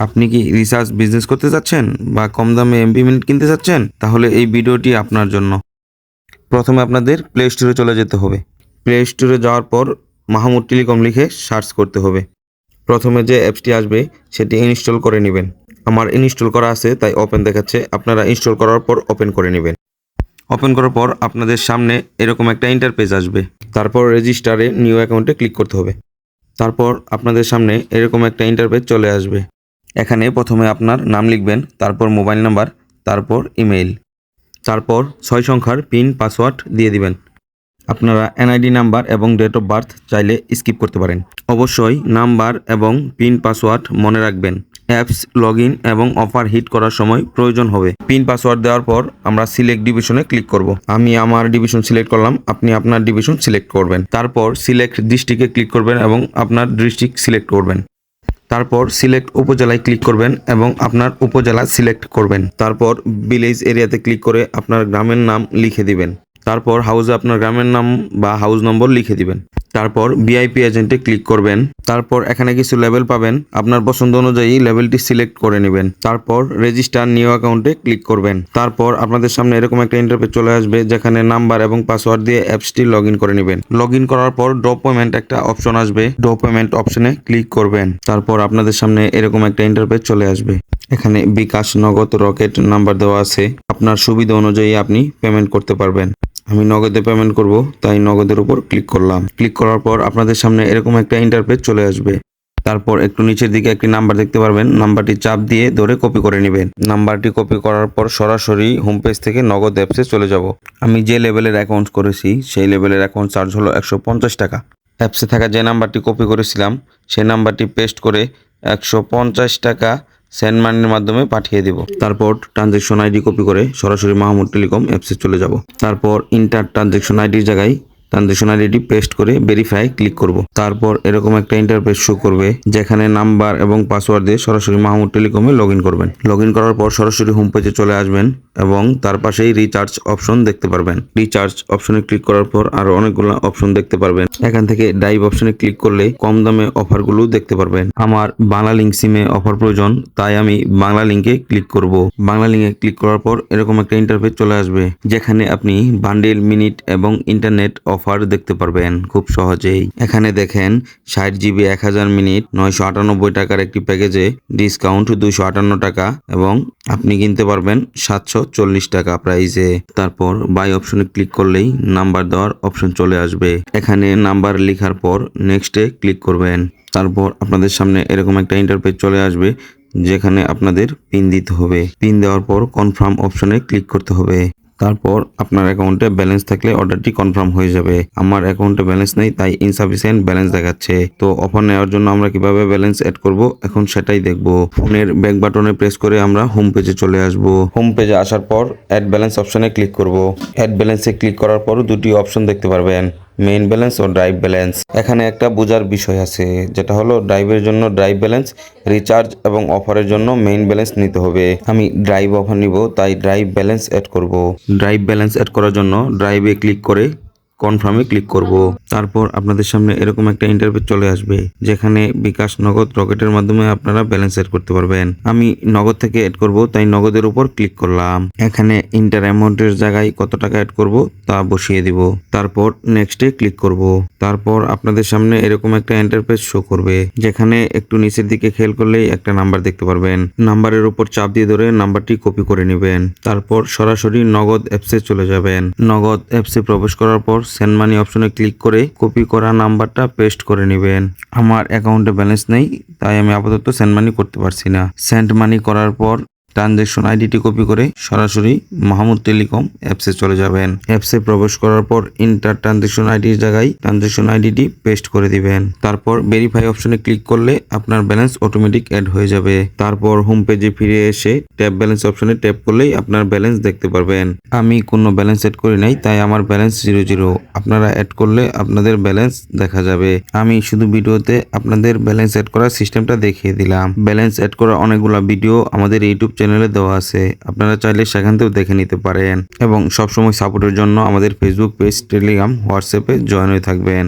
আপনি কি research business করতে চাচ্ছেন বা কম দামে এমবি মিনিট কিনতে চাচ্ছেন? তাহলে এই ভিডিওটি আপনার জন্য। প্রথমে আপনাদের প্লে স্টোরে চলে যেতে হবে। প্লে স্টোরে যাওয়ার পর মাহমুদ টেলিকম লিখে সার্চ করতে হবে। প্রথমে যে অ্যাপসটি আসবে সেটি ইনস্টল করে নেবেন। আমার ইনস্টল করা আছে তাই ওপেন দেখাচ্ছে, আপনারা ইনস্টল করার পর ওপেন করে নেবেন। ওপেন করার পর আপনাদের সামনে এরকম একটা ইন্টারপেজ আসবে। তারপর রেজিস্টারে নিউ অ্যাকাউন্টে ক্লিক করতে হবে। তারপর আপনাদের সামনে এরকম একটা ইন্টারপেজ চলে আসবে। এখানে প্রথমে আপনার নাম লিখবেন, তারপর মোবাইল নাম্বার, তারপর ইমেইল, তারপর 6 সংখ্যার পিন পাসওয়ার্ড দিয়ে দিবেন। আপনারা এনআইডি নাম্বার এবং ডেট অফ বার্থ চাইলে স্কিপ করতে পারেন। অবশ্যই নাম্বার এবং পিন পাসওয়ার্ড মনে রাখবেন। অ্যাপস লগ ইন এবং অফার হিট করার সময় প্রয়োজন হবে। পিন পাসওয়ার্ড দেওয়ার পর আমরা সিলেক্ট ডিভিশনে ক্লিক করব। আমি আমার ডিভিশন সিলেক্ট করলাম, আপনি আপনার ডিভিশন সিলেক্ট করবেন। তারপর সিলেক্ট ডিস্ট্রিক্টে ক্লিক করবেন এবং আপনার ডিস্ট্রিক্ট সিলেক্ট করবেন। তারপর সিলেক্ট উপজেলায় ক্লিক করবেন এবং আপনার উপজেলা সিলেক্ট করবেন। তারপর ভিলেজ এরিয়াতে ক্লিক করে আপনার গ্রামের নাম লিখে দিবেন। তারপর হাউসে আপনার গ্রামের নাম বা হাউস নম্বর লিখে দিবেন। তারপর ভিআইপি এজেন্টে ক্লিক করবেন। তারপর এখানে কিছু লেভেল পাবেন, আপনার পছন্দ অনুযায়ী লেভেলটি সিলেক্ট করে নেবেন। তারপর রেজিস্টার নিউ অ্যাকাউন্টে ক্লিক করবেন। তারপর আপনাদের সামনে এরকম একটা ইন্টারফেস চলে আসবে, যেখানে নাম্বার এবং পাসওয়ার্ড দিয়ে অ্যাপসটি লগ ইন করে নেবেন। লগ ইন করার পর ড্র পেমেন্ট একটা অপশন আসবে, ড্র পেমেন্ট অপশনে ক্লিক করবেন। তারপর আপনাদের সামনে এরকম একটা ইন্টারফেস চলে আসবে। এখানে বিকাশ, নগদ, রকেট নাম্বার দেওয়া আছে, আপনার সুবিধা অনুযায়ী আপনি পেমেন্ট করতে পারবেন। আমি নগদে পেমেন্ট করব, তাই নগদের উপর ক্লিক করলাম। ক্লিক করার পর আপনাদের সামনে এরকম একটা ইন্টারফেস চলে আসবে। তারপর একটু নিচের দিকে একটি নাম্বার দেখতে পারবেন, নাম্বারটি চাপ দিয়ে ধরে কপি করে নেবেন। নাম্বারটি কপি করার পর সরাসরি হোম পেজ থেকে নগদ অ্যাপসে চলে যাব। আমি যে লেভেলের অ্যাকাউন্ট করেছি সেই লেভেলের অ্যাকাউন্ট চার্জ হলো 150 টাকা। অ্যাপসে থাকা যে নাম্বারটি কপি করেছিলাম সেই নাম্বারটি পেস্ট করে 150 টাকা সেন্ড মানির মাধ্যমে পাঠিয়ে দিব। তারপর ট্রানজ্যাকশন আইডি কপি করে সরাসরি মাহমুদ টেলিকম অ্যাপসে চলে যাব। তারপর ইন্টার ট্রানজ্যাকশন আইডির জায়গায় ট্রানজ্যাকশন আইডিটি পেস্ট করে ভেরিফাই ক্লিক করব। তারপর এরকম একটা ইন্টারফেস শো করবে, যেখানে নাম্বার এবং পাসওয়ার্ড দিয়ে সরাসরি মাহমুদ টেলিকমে লগ ইন করবেন। লগ ইন করার পর সরাসরি হোম পেজে চলে আসবেন এবং তার পাশেই রিচার্জ অপশন দেখতে পারবেন। রিচার্জ অপশনে ক্লিক করার পর আরো অনেকগুলো অপশন দেখতে পারবেন। এখান থেকে ড্রাইভ অপশনে ক্লিক করলে কম দামে অফারগুলো দেখতে পারবেন। আমার বাংলা লিঙ্ক সিমে অফার প্রয়োজন, তাই আমি বাংলা লিঙ্কে ক্লিক করব। বাংলা লিঙ্কে ক্লিক করার পর এরকম একটা ইন্টারফেস চলে আসবে, যেখানে আপনি বান্ডেল, মিনিট এবং ইন্টারনেট অফার দেখতে পারবেন খুব সহজেই। এখানে দেখেন 60 জিবি 1000 মিনিট 998 টাকার একটি প্যাকেজে ডিসকাউন্ট 258 টাকা এবং আপনি কিনতে পারবেন 740 টাকা প্রাইসে। তারপর বাই অপশনে ক্লিক করলেই নাম্বার দেওয়ার অপশন চলে আসবে। এখানে নাম্বার লেখার পর নেক্সটে ক্লিক করবেন। তারপর আপনাদের সামনে এরকম একটা ইন্টারফেস চলে আসবে, যেখানে আপনাদের পিন দিতে হবে। পিন দেওয়ার পর কনফার্ম অপশনে ক্লিক করতে হবে। তারপর আপনার অ্যাকাউন্টে ব্যালেন্স থাকলে অর্ডারটি কনফার্ম হয়ে যাবে। আমার অ্যাকাউন্টে ব্যালেন্স নেই, তাই ইনসাফিসিয়েন্ট ব্যালেন্স দেখাচ্ছে। তো অফার নেওয়ার জন্য আমরা কিভাবে ব্যালেন্স অ্যাড করব এখন সেটাই দেখব। ফোনের ব্যাক বাটনে প্রেস করে আমরা হোম পেজে চলে আসব। হোম পেজে আসার পর অ্যাড ব্যালেন্স অপশনে ক্লিক করব। অ্যাড ব্যালেন্সে ক্লিক করার পর দুটি অপশন দেখতে পারবেন, মেইন ব্যালেন্স ও ড্রাইভ ব্যালেন্স। এখানে একটা বোঝার বিষয় আছে, যেটা হলো ড্রাইভের জন্য ড্রাইভ ব্যালেন্স, রিচার্জ এবং অফারের জন্য মেইন ব্যালেন্স নিতে হবে। আমি ড্রাইভ অফার নিব, তাই ড্রাইভ ব্যালেন্স অ্যাড করব। ড্রাইভ ব্যালেন্স অ্যাড করার জন্য ড্রাইভে ক্লিক করে কনফার্মে ক্লিক করব। তারপর আপনাদের সামনে এরকম একটা ইন্টারফেস চলে আসবে, যেখানে বিকাশ, নগদ, রকেটের মাধ্যমে আপনারা ব্যালেন্স অ্যাড করতে পারবেন। আমি নগদ থেকে অ্যাড করব, তাই নগদের উপর ক্লিক করলাম। এখানে ইন্টার অ্যামাউন্টের জায়গায় কত টাকা অ্যাড করব তা বসিয়ে দিব। তারপর নেক্সটে ক্লিক করব। তারপর আপনাদের সামনে এরকম একটা ইন্টারফেস শো করবে, যেখানে একটু নিচের দিকে খেয়াল করলেই একটা নাম্বার দেখতে পারবেন। নাম্বারের উপর চাপ দিয়ে ধরে নাম্বারটি কপি করে নেবেন। তারপর সরাসরি নগদ অ্যাপসে চলে যাবেন। নগদ অ্যাপসে প্রবেশ করার পর সেন্ড মানি অপশনে ক্লিক করে কপি করা নাম্বারটা পেস্ট করে নেবেন। আমার অ্যাকাউন্টে ব্যালেন্স নেই, তাই আমি আপাতত সেন্ড মানি করতে পারছি না। সেন্ড মানি করার পর ট্রানজ্যাকশন আইডিটি কপি করে সরাসরি মাহমুদ টেলিকম অ্যাপসে চলে যাবেন। অ্যাপসে প্রবেশ করার পর ইন্টার ট্রানজ্যাকশন আইডির জায়গায় ট্রানজ্যাকশন আইডিটি পেস্ট করে দিবেন। তারপর ভেরিফাই অপশনে ক্লিক করলে আপনার ব্যালেন্স অটোমেটিক অ্যাড হয়ে যাবে। তারপর হোম পেজে ফিরে এসে ট্যাপ ব্যালেন্স অপশনে ট্যাপ করলেই আপনার ব্যালেন্স দেখতে পারবেন। আমি কোনো ব্যালেন্স অ্যাড করি নাই, তাই আমার ব্যালেন্স 00। আপনারা অ্যাড করলে আপনাদের ব্যালেন্স দেখা যাবে। আমি শুধু ভিডিওতে আপনাদের ব্যালেন্স অ্যাড করার সিস্টেমটা দেখিয়ে দিলাম। ব্যালেন্স অ্যাড করার অনেকগুলো ভিডিও আমাদের ইউটিউব চ্যানেলে দেওয়া আছে, আপনারা চাইলে সেখান থেকেও দেখে নিতে পারেন। এবং সবসময় সাপোর্টের জন্য আমাদের ফেসবুক পেজ, টেলিগ্রাম, হোয়াটসঅ্যাপে জয়েন হয়ে থাকবেন।